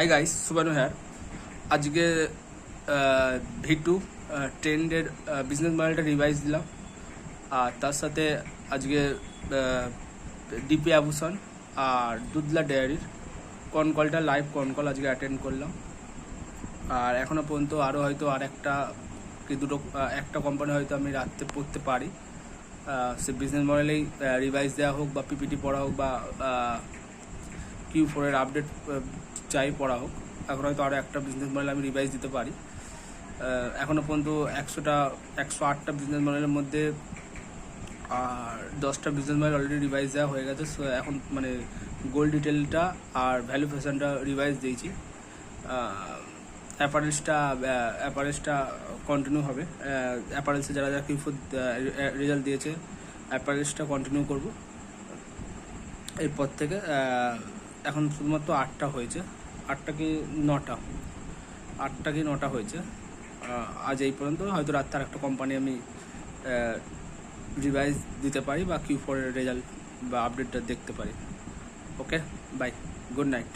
Hi guys, সুবানু hair. আজকে V2 ট্রেন্ডের business মডেলটা revise দিলাম। আর তার সাথে আজকে ডিপি আভূষণ আর দুধলা ডেয়ারির কনকলটা লাইভ কনকল আজকে অ্যাটেন্ড করলাম। আর এখনও পর্যন্ত আরও হয়তো আর একটা কি দুটো একটা কোম্পানি হয়তো আমি রাখতে পড়তে পারি। সে বিজনেস মডেলেই রিভাইজ দেওয়া হোক বা পিপিটি পড়া হোক বা Q4 আপডেট চাই পড়া হোক। এখন হয়তো আরও একটা বিজনেস মডেল আমি রিভাইজ দিতে পারি। এখনও পর্যন্ত 108টা বিজনেস মডেলের মধ্যে আর 10টা বিজনেস মডেল অলরেডি রিভাইজ দেওয়া হয়ে গেছে। সো এখন মানে গোল্ড ডিটেলটা আর ভ্যালুয়েশনটা রিভাইজ দিয়েছি। অ্যাপারেলসটা কন্টিনিউ হবে। অ্যাপারেলসে যারা যারা Q4 রেজাল্ট দিয়েছে অ্যাপারেলসটা কন্টিনিউ করব এরপর থেকে। এখন শুধুমাত্র 8টা হয়েছে, 8টা কি 9টা হয়েছে আজ এই পর্যন্ত। হয়তো রাত্রে আর একটা কোম্পানি আমি রিভাইজ দিতে পারি বা Q4 রেজাল্ট বা আপডেটটা দেখতে পারি। ওকে, বাই, গুড নাইট।